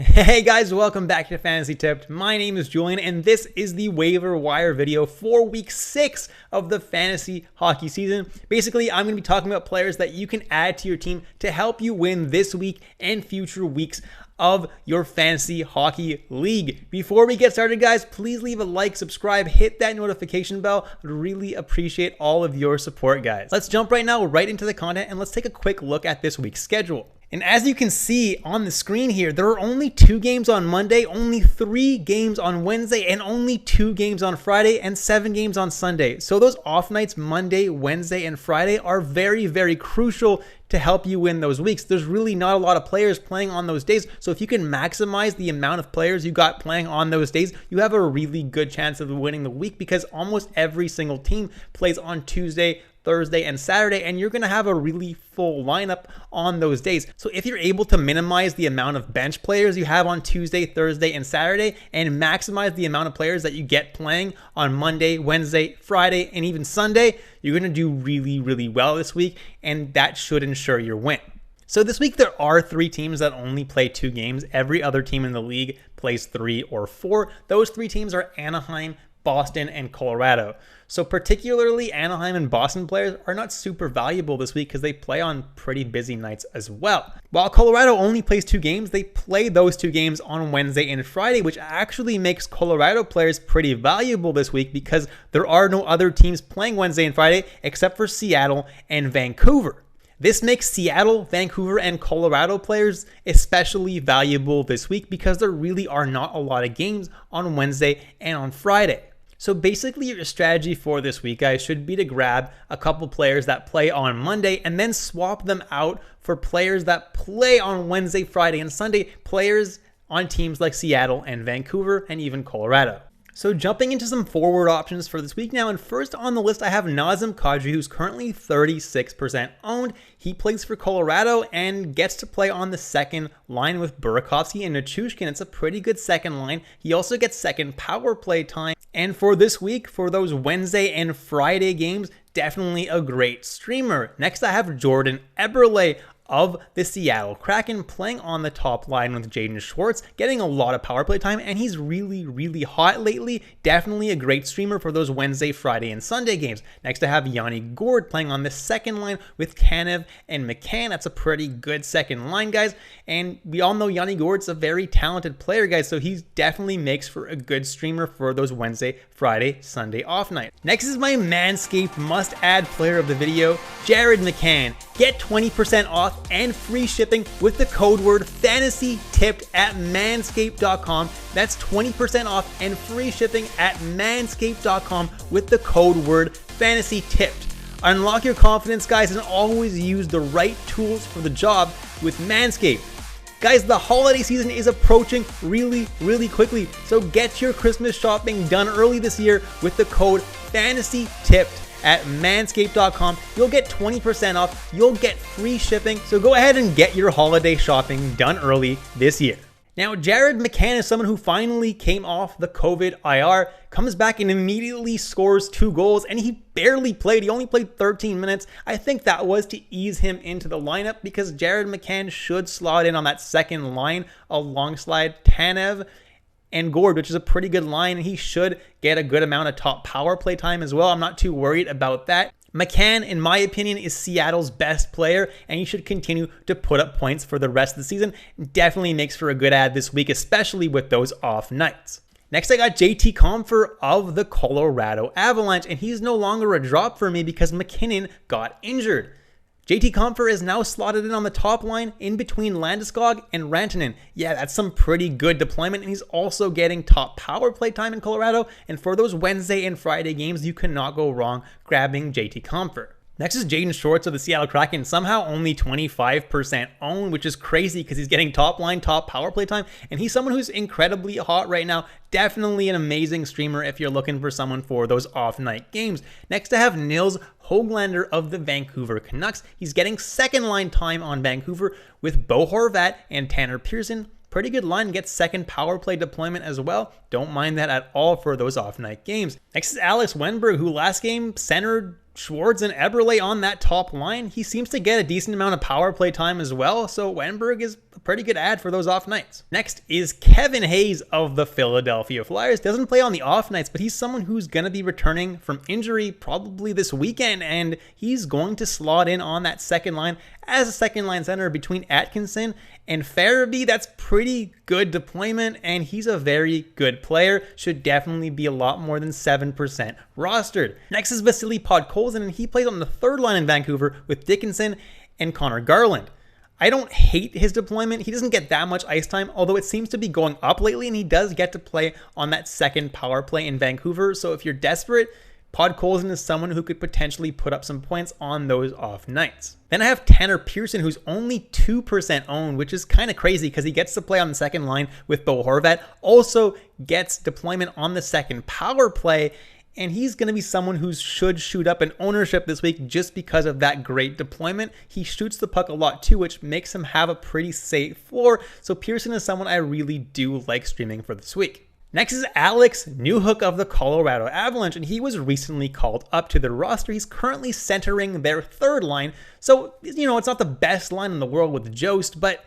Hey guys, welcome back to Fantasy Tipped. My name is Julian, and this is the waiver wire video for week 6 of the fantasy hockey season. Basically, I'm going to be talking about players that you can add to your team to help you win this week and future weeks of your fantasy hockey league. Before we get started, guys, please leave a like, subscribe, hit that notification bell. I'd really appreciate all of your support, guys. Let's jump right into the content, and let's take a quick look at this week's schedule. And as you can see on the screen here, there are only 2 games on Monday, only 3 games on Wednesday, and only 2 games on Friday, and 7 games on Sunday. So those off nights, Monday, Wednesday, and Friday, are very, very crucial to help you win those weeks. There's really not a lot of players playing on those days. So if you can maximize the amount of players you got playing on those days, you have a really good chance of winning the week, because almost every single team plays on Tuesday, Thursday, and Saturday, and you're going to have a really full lineup on those days. So if you're able to minimize the amount of bench players you have on Tuesday, Thursday, and Saturday, and maximize the amount of players that you get playing on Monday, Wednesday, Friday, and even Sunday, you're going to do really, really well this week, and that should ensure your win. So this week, there are 3 teams that only play 2 games. Every other team in the league plays 3 or 4. Those 3 teams are Anaheim, Boston, and Colorado. So particularly Anaheim and Boston players are not super valuable this week because they play on pretty busy nights as well. While Colorado only plays 2 games, they play those 2 games on Wednesday and Friday, which actually makes Colorado players pretty valuable this week because there are no other teams playing Wednesday and Friday except for Seattle and Vancouver. This makes Seattle, Vancouver, and Colorado players especially valuable this week because there really are not a lot of games on Wednesday and on Friday. So basically your strategy for this week, guys, should be to grab a couple players that play on Monday and then swap them out for players that play on Wednesday, Friday, and Sunday, players on teams like Seattle and Vancouver and even Colorado. So jumping into some forward options for this week now, and first on the list I have Nazem Kadri, who's currently 36% owned. He plays for Colorado and gets to play on the second line with Burakovsky and Nichushkin. It's a pretty good second line. He also gets second power play time. And for this week, for those Wednesday and Friday games, definitely a great streamer. Next I have Jordan Eberle of the Seattle Kraken playing on the top line with Jaden Schwartz, getting a lot of power play time, and he's really, really hot lately. Definitely a great streamer for those Wednesday, Friday, and Sunday games. Next, I have Yanni Gourde playing on the second line with Tanev and McCann. That's a pretty good second line, guys. And we all know Yanni Gourde's a very talented player, guys, so he definitely makes for a good streamer for those Wednesday, Friday, Sunday off night. Next is my Manscaped must-add player of the video, Jared McCann. Get 20% off and free shipping with the code word FANTASYTIPPED at manscaped.com. That's 20% off and free shipping at manscaped.com with the code word FANTASYTIPPED. Unlock your confidence, guys, and always use the right tools for the job with Manscaped. Guys, the holiday season is approaching really, really quickly, so get your Christmas shopping done early this year with the code FANTASYTIPPED at manscaped.com. You'll get 20% off, you'll get free shipping, so go ahead and get your holiday shopping done early this year. Now, Jared McCann is someone who finally came off the COVID IR, comes back and immediately scores 2 goals, and he barely played. He only played 13 minutes. I think that was to ease him into the lineup because Jared McCann should slot in on that second line alongside Tanev and Gourde, which is a pretty good line, and he should get a good amount of top power play time as well. I'm not too worried about that. McCann, in my opinion, is Seattle's best player, and he should continue to put up points for the rest of the season. Definitely makes for a good ad this week, especially with those off nights. Next, I got JT Compher of the Colorado Avalanche, and he's no longer a drop for me because McKinnon got injured. JT Compher is now slotted in on the top line in between Landeskog and Rantanen. Yeah, that's some pretty good deployment, and he's also getting top power play time in Colorado. And for those Wednesday and Friday games, you cannot go wrong grabbing JT Compher. Next is Jaden Schwartz of the Seattle Kraken, somehow only 25% owned, which is crazy because he's getting top line, top power play time, and he's someone who's incredibly hot right now. Definitely an amazing streamer if you're looking for someone for those off-night games. Next, I have Nils Höglander of the Vancouver Canucks. He's getting second line time on Vancouver with Bo Horvat and Tanner Pearson. Pretty good line, gets second power play deployment as well. Don't mind that at all for those off-night games. Next is Alex Wenberg, who last game centered Schwartz and Eberle on that top line. He seems to get a decent amount of power play time as well, so Wenberg is a pretty good add for those off nights. Next is Kevin Hayes of the Philadelphia Flyers. Doesn't play on the off nights, but he's someone who's going to be returning from injury probably this weekend, and he's going to slot in on that second line as a second line center between Atkinson and Farabee. That's pretty good deployment, and he's a very good player. Should definitely be a lot more than 7% rostered. Next is Vasily Podkolzin, and he plays on the third line in Vancouver with Dickinson and Connor Garland. I don't hate his deployment. He doesn't get that much ice time, although it seems to be going up lately, and he does get to play on that second power play in Vancouver. So if you're desperate, Podkolzin is someone who could potentially put up some points on those off nights. Then I have Tanner Pearson, who's only 2% owned, which is kind of crazy because he gets to play on the second line with Bo Horvat, also gets deployment on the second power play, and he's going to be someone who should shoot up in ownership this week just because of that great deployment. He shoots the puck a lot too, which makes him have a pretty safe floor, so Pearson is someone I really do like streaming for this week. Next is Alex Newhook of the Colorado Avalanche, and he was recently called up to the roster. He's currently centering their third line, so, it's not the best line in the world with Jost, but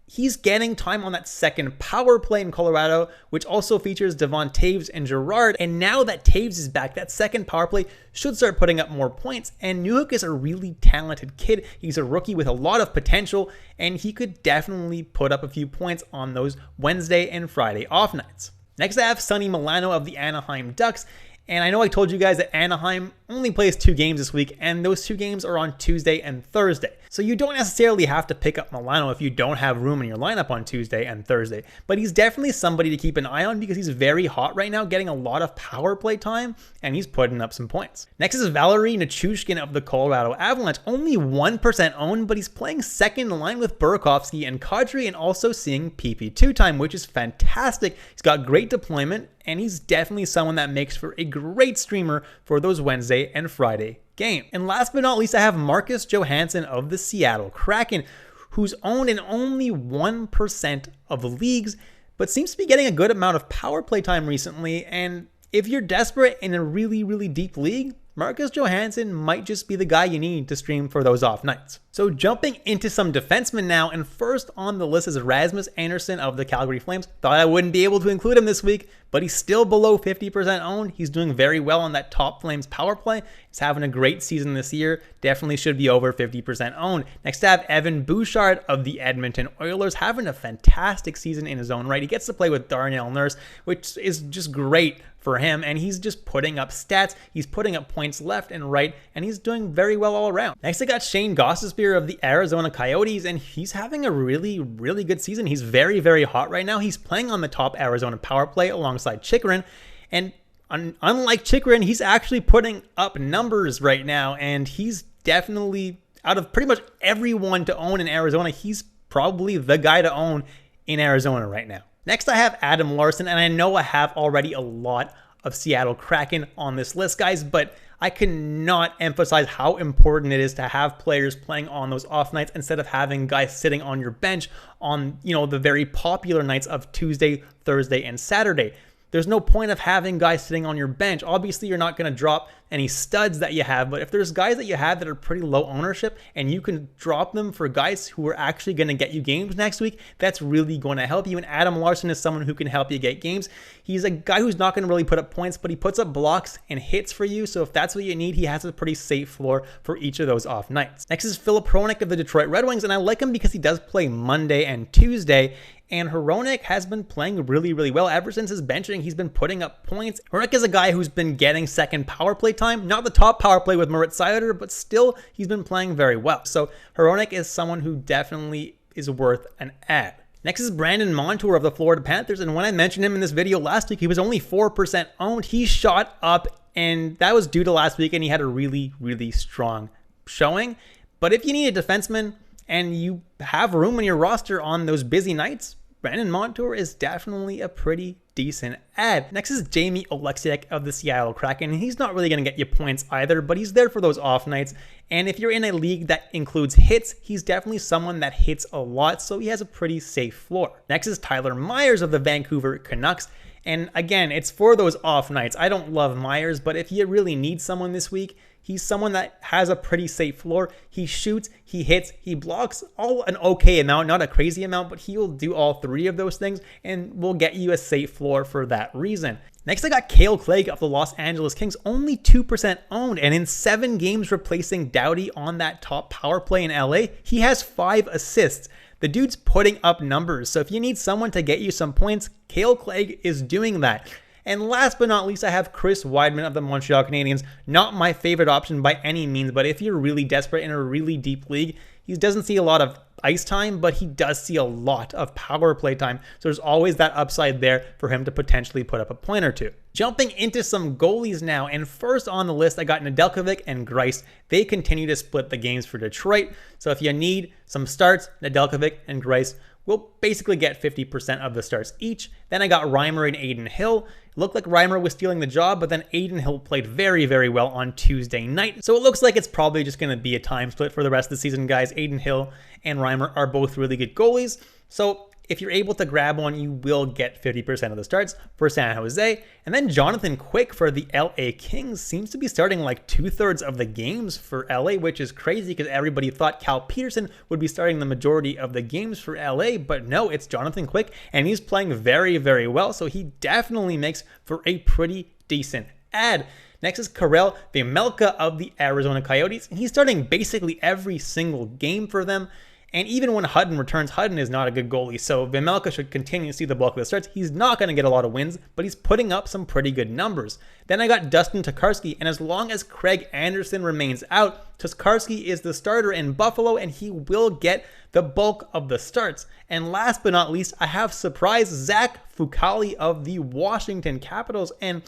he's getting time on that second power play in Colorado, which also features Devon Taves and Girard, and now that Taves is back, that second power play should start putting up more points, and Newhook is a really talented kid. He's a rookie with a lot of potential, and he could definitely put up a few points on those Wednesday and Friday off nights. Next, I have Sonny Milano of the Anaheim Ducks, and I know I told you guys that Anaheim only plays 2 games this week, and those 2 games are on Tuesday and Thursday. So you don't necessarily have to pick up Milano if you don't have room in your lineup on Tuesday and Thursday, but he's definitely somebody to keep an eye on because he's very hot right now, getting a lot of power play time, and he's putting up some points. Next is Valerie Nichushkin of the Colorado Avalanche, only 1% owned, but he's playing second line with Burakovsky and Kadri and also seeing PP2 time, which is fantastic. He's got great deployment, and he's definitely someone that makes for a great streamer for those Wednesday and Friday game. And last but not least, I have Marcus Johansson of the Seattle Kraken, who's owned in only 1% of the leagues, but seems to be getting a good amount of power play time recently. And if you're desperate in a really, really deep league, Marcus Johansson might just be the guy you need to stream for those off nights. So jumping into some defensemen now, and first on the list is Rasmus Andersson of the Calgary Flames. Thought I wouldn't be able to include him this week, but he's still below 50% owned. He's doing very well on that top Flames power play. He's having a great season this year. Definitely should be over 50% owned. Next I have Evan Bouchard of the Edmonton Oilers, having a fantastic season in his own right. He gets to play with Darnell Nurse, which is just great for him, and he's just putting up stats. He's putting up points left and right, and he's doing very well all around. Next, I got Shane Gostisbehere of the Arizona Coyotes, and he's having a really, really good season. He's very, very hot right now. He's playing on the top Arizona power play alongside Chychrun, and unlike Chychrun, he's actually putting up numbers right now, and he's definitely, out of pretty much everyone to own in Arizona, he's probably the guy to own in Arizona right now. Next, I have Adam Larson, and I know I have already a lot of Seattle Kraken on this list, guys, but I cannot emphasize how important it is to have players playing on those off nights instead of having guys sitting on your bench on, the very popular nights of Tuesday, Thursday, and Saturday. There's no point of having guys sitting on your bench. Obviously, you're not going to drop any studs that you have, but if there's guys that you have that are pretty low ownership and you can drop them for guys who are actually going to get you games next week, that's really going to help you. And Adam Larson is someone who can help you get games. He's a guy who's not going to really put up points, but he puts up blocks and hits for you. So if that's what you need, he has a pretty safe floor for each of those off nights. Next is Filip Hronek of the Detroit Red Wings, and I like him because he does play Monday and Tuesday. And Hronek has been playing really, really well. Ever since his benching, he's been putting up points. Hronek is a guy who's been getting second power play time. Not the top power play with Moritz Seider, but still, he's been playing very well. So Hronek is someone who definitely is worth an add. Next is Brandon Montour of the Florida Panthers. And when I mentioned him in this video last week, he was only 4% owned. He shot up, and that was due to last week, and he had a really, really strong showing. But if you need a defenseman, and you have room in your roster on those busy nights, Brandon Montour is definitely a pretty decent add. Next is Jamie Oleksiak of the Seattle Kraken, and he's not really going to get you points either, but he's there for those off nights. And if you're in a league that includes hits, he's definitely someone that hits a lot, so he has a pretty safe floor. Next is Tyler Myers of the Vancouver Canucks. And again, it's for those off nights. I don't love Myers, but if you really need someone this week, He's someone that has a pretty safe floor. He shoots, he hits, he blocks, all an okay amount, not a crazy amount, but he will do all three of those things and will get you a safe floor for that reason. Next, I got Kale Clegg of the Los Angeles Kings, only 2% owned, and in 7 games replacing Doughty on that top power play in LA, he has 5 assists. The dude's putting up numbers, so if you need someone to get you some points, Kale Clegg is doing that. And last but not least, I have Chris Weidman of the Montreal Canadiens. Not my favorite option by any means, but if you're really desperate in a really deep league, he doesn't see a lot of ice time, but he does see a lot of power play time. So there's always that upside there for him to potentially put up a point or two. Jumping into some goalies now, and first on the list, I got Nedeljkovic and Greiss. They continue to split the games for Detroit. So if you need some starts, Nedeljkovic and Greiss will basically get 50% of the starts each. Then I got Reimer and Adin Hill. It looked like Reimer was stealing the job, but then Adin Hill played very, very well on Tuesday night. So it looks like it's probably just going to be a time split for the rest of the season, guys. Adin Hill and Reimer are both really good goalies. So if you're able to grab one, you will get 50% of the starts for San Jose. And then Jonathan Quick for the LA Kings seems to be starting like 2/3 of the games for LA, which is crazy because everybody thought Cal Peterson would be starting the majority of the games for LA, but no, it's Jonathan Quick, and he's playing very, very well. So he definitely makes for a pretty decent ad. Next is Karel Vejmelka of the Arizona Coyotes, and he's starting basically every single game for them. And even when Hutton returns, Hutton is not a good goalie, so Vejmelka should continue to see the bulk of the starts. He's not going to get a lot of wins, but he's putting up some pretty good numbers. Then I got Dustin Tokarski, and as long as Craig Anderson remains out, Tokarski is the starter in Buffalo, and he will get the bulk of the starts. And last but not least, I have surprise Zach Fucale of the Washington Capitals, and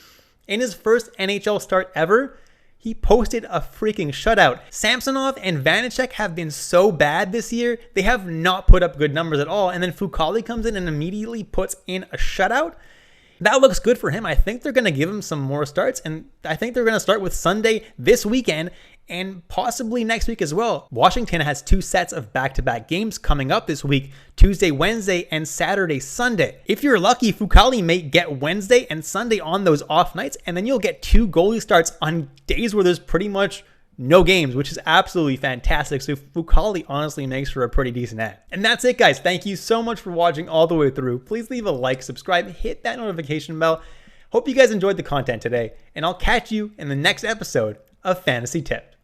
in his first NHL start ever, he posted a freaking shutout. Samsonov and Vanacek have been so bad this year. They have not put up good numbers at all. And then Fucale comes in and immediately puts in a shutout. That looks good for him. I think they're going to give him some more starts. And I think they're going to start with Sunday this weekend and possibly next week as well. Washington has 2 sets of back-to-back games coming up this week, Tuesday, Wednesday, and Saturday, Sunday. If you're lucky, Fucale may get Wednesday and Sunday on those off nights, and then you'll get 2 goalie starts on days where there's pretty much no games, which is absolutely fantastic. So Fucale honestly makes for a pretty decent ad. And that's it, guys. Thank you so much for watching all the way through. Please leave a like, subscribe, hit that notification bell. Hope you guys enjoyed the content today, and I'll catch you in the next episode of Fantasy Tipped.